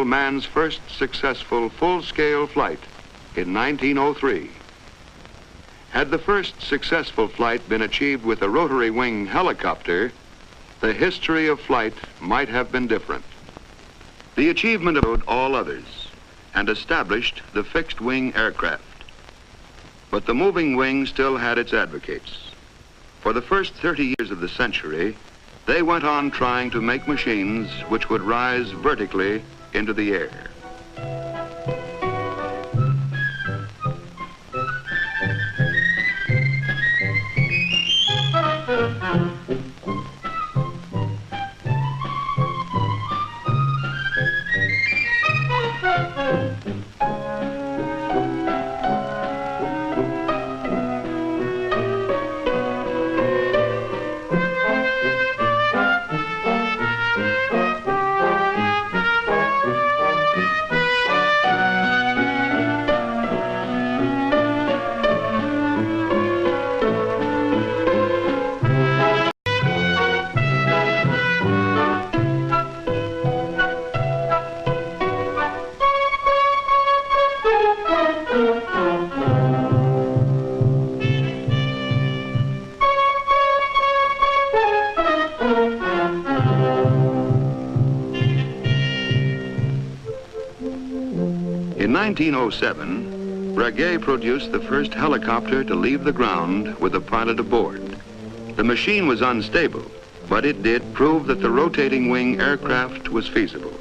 man's first successful full-scale flight in 1903. Had the first successful flight been achieved with a rotary wing helicopter, the history of flight might have been different. The achievement of all others and established the fixed-wing aircraft. But the moving wing still had its advocates. For the first 30 years of the century, they went on trying to make machines which would rise vertically into the air. In 1907, Breguet produced the first helicopter to leave the ground with a pilot aboard. The machine was unstable, but it did prove that the rotating wing aircraft was feasible.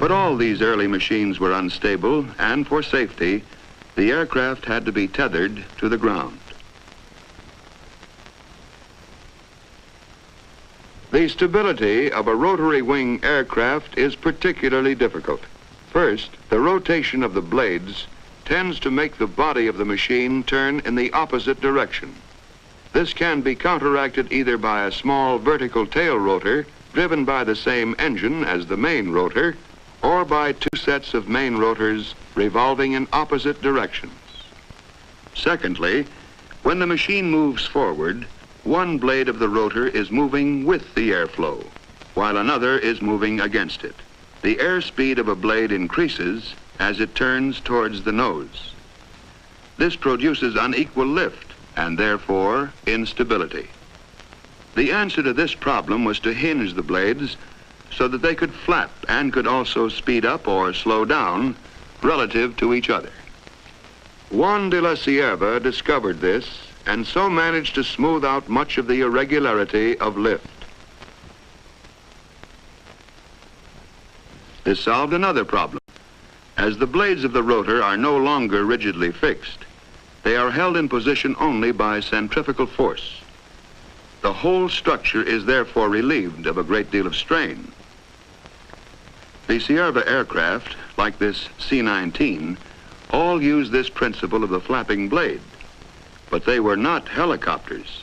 But all these early machines were unstable, and for safety, the aircraft had to be tethered to the ground. The stability of a rotary wing aircraft is particularly difficult. First, the rotation of the blades tends to make the body of the machine turn in the opposite direction. This can be counteracted either by a small vertical tail rotor driven by the same engine as the main rotor, or by two sets of main rotors revolving in opposite directions. Secondly, when the machine moves forward, one blade of the rotor is moving with the airflow, while another is moving against it. The airspeed of a blade increases as it turns towards the nose. This produces unequal lift and therefore instability. The answer to this problem was to hinge the blades so that they could flap and could also speed up or slow down relative to each other. Juan de la Cierva discovered this and so managed to smooth out much of the irregularity of lift. This solved another problem. As the blades of the rotor are no longer rigidly fixed, They are held in position only by centrifugal force. The whole structure is therefore relieved of a great deal of strain. The Cierva aircraft, like this C-19, all use this principle of the flapping blade, but they were not helicopters.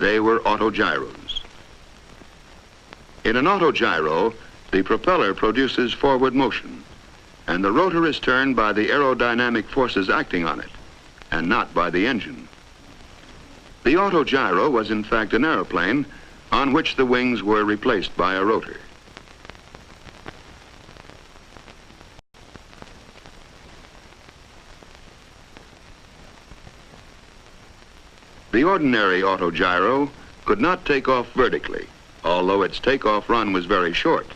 They were autogyros. In an autogyro, the propeller produces forward motion, and the rotor is turned by the aerodynamic forces acting on it, and not by the engine. The autogyro was in fact an airplane on which the wings were replaced by a rotor. The ordinary autogyro could not take off vertically, although its takeoff run was very short.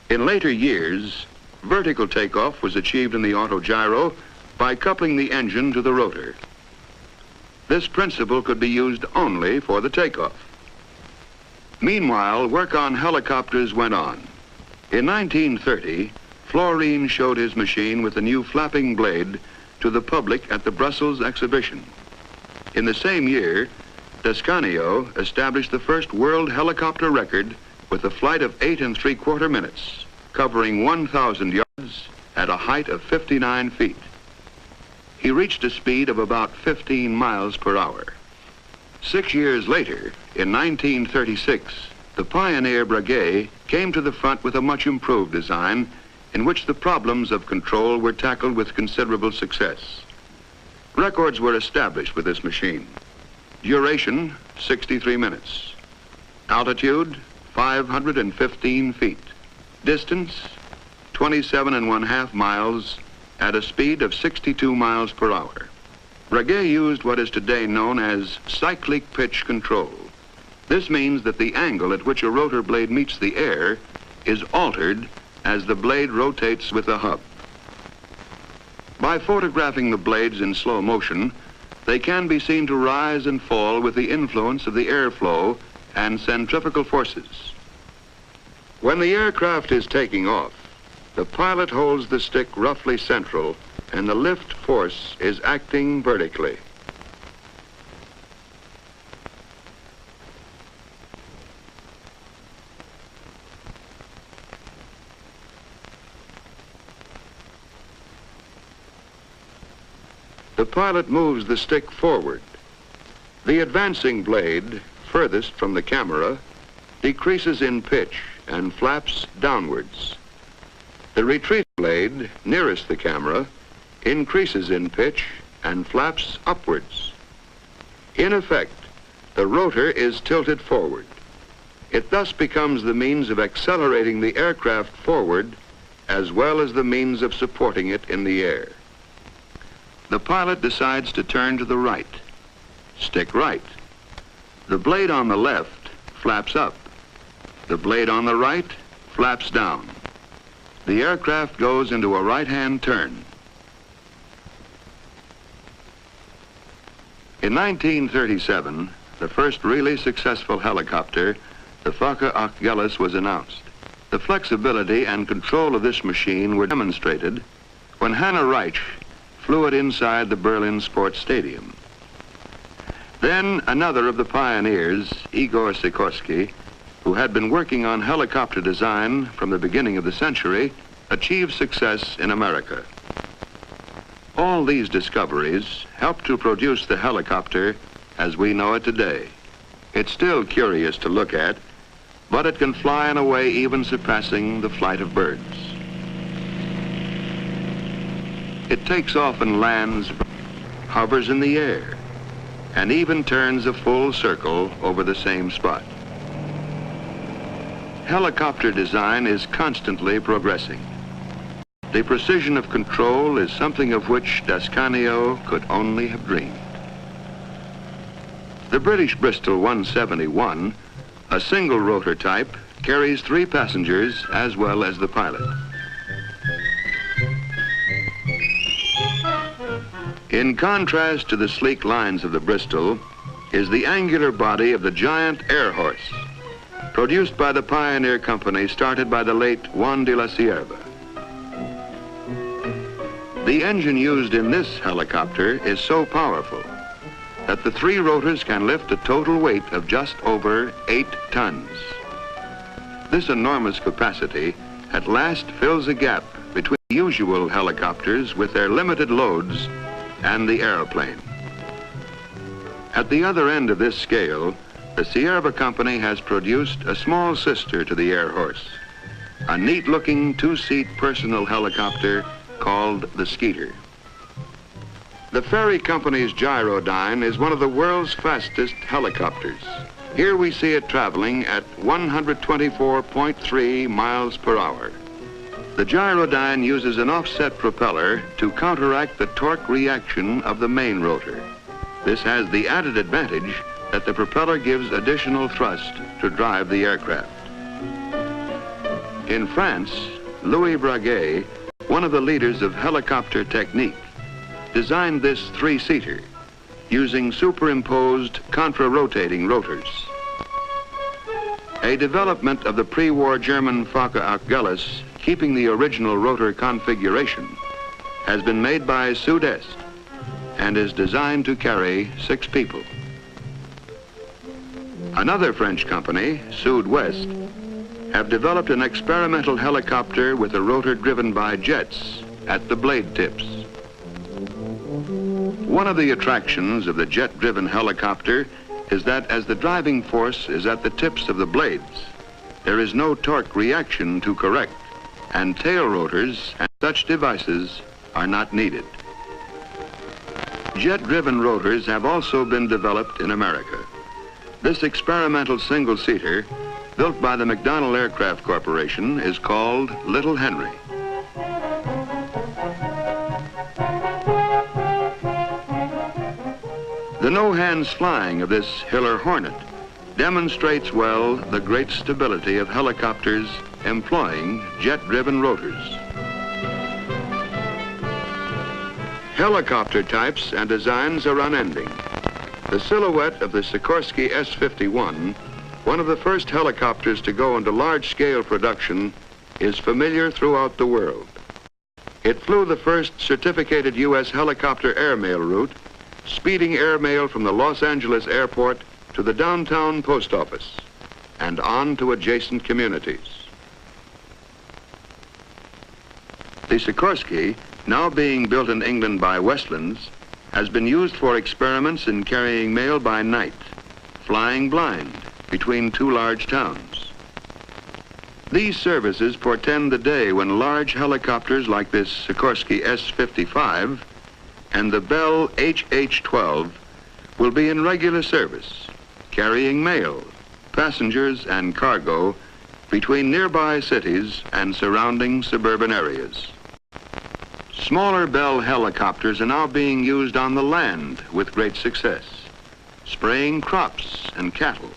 In later years, vertical takeoff was achieved in the autogyro by coupling the engine to the rotor. This principle could be used only for the takeoff. Meanwhile, work on helicopters went on. In 1930, Florine showed his machine with a new flapping blade to the public at the Brussels exhibition. In the same year, Descanio established the first world helicopter record with a flight of 8 3/4 minutes, covering 1,000 yards at a height of 59 feet. He reached a speed of about 15 miles per hour. 6 years later, in 1936, the pioneer Breguet came to the front with a much improved design in which the problems of control were tackled with considerable success. Records were established with this machine. Duration, 63 minutes. Altitude, 515 feet. Distance, 27½ miles at a speed of 62 miles per hour. Breguet used what is today known as cyclic pitch control. This means that the angle at which a rotor blade meets the air is altered as the blade rotates with the hub. By photographing the blades in slow motion, they can be seen to rise and fall with the influence of the airflow and centrifugal forces. When the aircraft is taking off, the pilot holds the stick roughly central and the lift force is acting vertically. The pilot moves the stick forward. The advancing blade, furthest from the camera, decreases in pitch and flaps downwards. The retreat blade, nearest the camera, increases in pitch and flaps upwards. In effect, the rotor is tilted forward. It thus becomes the means of accelerating the aircraft forward as well as the means of supporting it in the air. The pilot decides to turn to the right. Stick right. The blade on the left flaps up. The blade on the right flaps down. The aircraft goes into a right-hand turn. In 1937, the first really successful helicopter, the Fokker Achilles, was announced. The flexibility and control of this machine were demonstrated when Hanna Reich flew it inside the Berlin Sports Stadium. Then another of the pioneers, Igor Sikorsky, who had been working on helicopter design from the beginning of the century, achieved success in America. All these discoveries helped to produce the helicopter as we know it today. It's still curious to look at, but it can fly in a way even surpassing the flight of birds. It takes off and lands, hovers in the air, and even turns a full circle over the same spot. Helicopter design is constantly progressing. The precision of control is something of which Descanio could only have dreamed. The British Bristol 171, a single rotor type, carries 3 passengers as well as the pilot. In contrast to the sleek lines of the Bristol is the angular body of the giant air horse, produced by the pioneer company started by the late Juan de la Cierva. The engine used in this helicopter is so powerful that the 3 rotors can lift a total weight of just over 8 tons. This enormous capacity at last fills a gap between usual helicopters with their limited loads and the airplane. At the other end of this scale, the Sierra Company has produced a small sister to the Air Horse, a neat-looking 2-seat personal helicopter called the Skeeter. The Ferry Company's Gyrodyne is one of the world's fastest helicopters. Here we see it traveling at 124.3 miles per hour. The Gyrodyne uses an offset propeller to counteract the torque reaction of the main rotor. This has the added advantage that the propeller gives additional thrust to drive the aircraft. In France, Louis Breguet, one of the leaders of helicopter technique, designed this 3-seater using superimposed contra-rotating rotors. A development of the pre-war German Fokker Achilles keeping the original rotor configuration has been made by Sud-Est and is designed to carry 6 people. Another French company, Sud-West, have developed an experimental helicopter with a rotor driven by jets at the blade tips. One of the attractions of the jet-driven helicopter is that as the driving force is at the tips of the blades, there is no torque reaction to correct, and tail rotors and such devices are not needed. Jet-driven rotors have also been developed in America. This experimental single-seater, built by the McDonnell Aircraft Corporation, is called Little Henry. The no-hands flying of this Hiller Hornet demonstrates well the great stability of helicopters employing jet-driven rotors. Helicopter types and designs are unending. The silhouette of the Sikorsky S-51, one of the first helicopters to go into large-scale production, is familiar throughout the world. It flew the first certificated U.S. helicopter airmail route, speeding airmail from the Los Angeles airport to the downtown post office and on to adjacent communities. The Sikorsky, now being built in England by Westlands, has been used for experiments in carrying mail by night, flying blind between 2 large towns. These services portend the day when large helicopters like this Sikorsky S-55 and the Bell HH-12 will be in regular service, carrying mail, passengers, and cargo between nearby cities and surrounding suburban areas. Smaller Bell helicopters are now being used on the land with great success, spraying crops and cattle,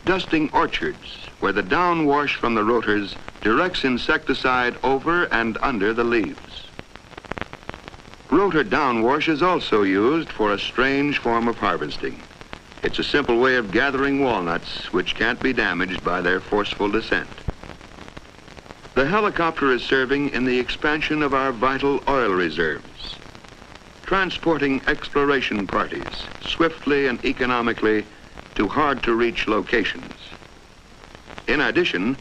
dusting orchards where the downwash from the rotors directs insecticide over and under the leaves. Rotor downwash is also used for a strange form of harvesting. It's a simple way of gathering walnuts which can't be damaged by their forceful descent. The helicopter is serving in the expansion of our vital oil reserves, transporting exploration parties swiftly and economically to hard-to-reach locations. In addition,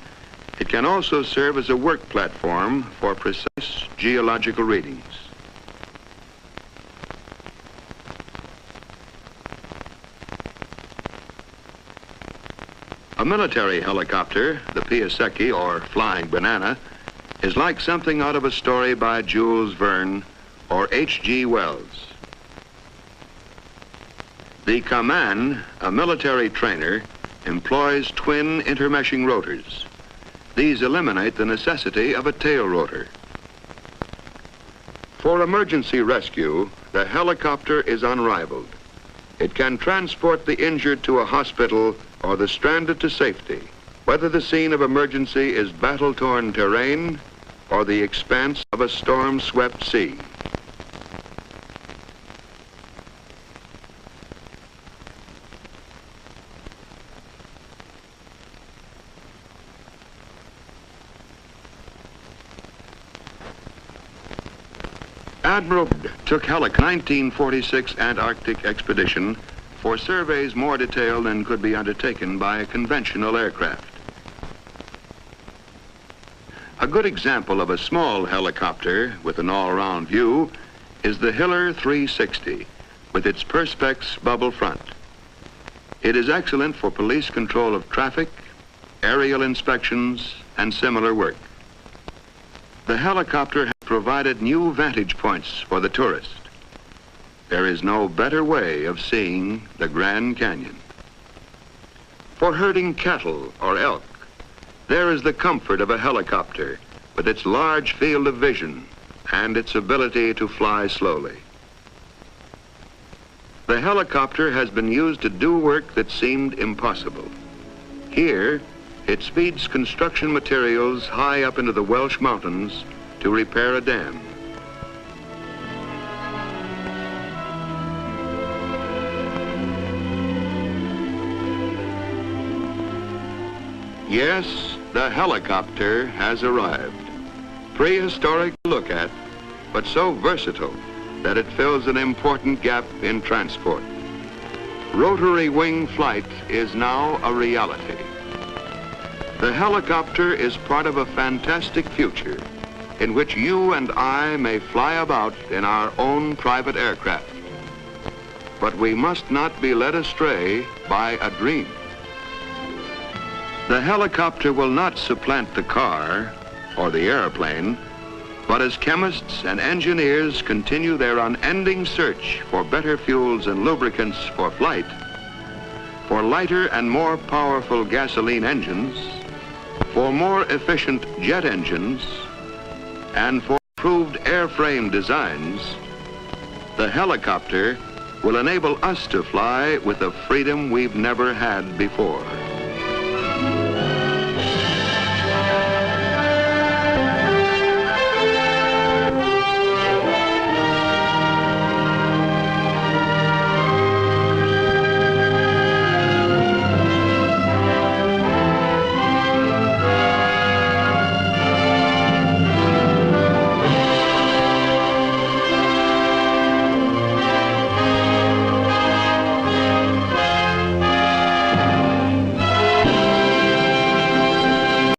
it can also serve as a work platform for precise geological readings. A military helicopter, the Piasecki, or Flying Banana, is like something out of a story by Jules Verne or H.G. Wells. The Kaman, a military trainer, employs twin intermeshing rotors. These eliminate the necessity of a tail rotor. For emergency rescue, the helicopter is unrivaled. It can transport the injured to a hospital or the stranded to safety, whether the scene of emergency is battle-torn terrain or the expanse of a storm-swept sea. Admiral took 1946 Antarctic expedition for surveys more detailed than could be undertaken by a conventional aircraft. A good example of a small helicopter with an all-round view is the Hiller 360 with its Perspex bubble front. It is excellent for police control of traffic, aerial inspections, and similar work. The helicopter has provided new vantage points for the tourist. There is no better way of seeing the Grand Canyon. For herding cattle or elk, there is the comfort of a helicopter with its large field of vision and its ability to fly slowly. The helicopter has been used to do work that seemed impossible. Here, it speeds construction materials high up into the Welsh mountains to repair a dam. Yes, the helicopter has arrived. Prehistoric to look at, but so versatile that it fills an important gap in transport. Rotary wing flight is now a reality. The helicopter is part of a fantastic future in which you and I may fly about in our own private aircraft. But we must not be led astray by a dream. The helicopter will not supplant the car or the airplane, but as chemists and engineers continue their unending search for better fuels and lubricants for flight, for lighter and more powerful gasoline engines, for more efficient jet engines, and for improved airframe designs, the helicopter will enable us to fly with a freedom we've never had before.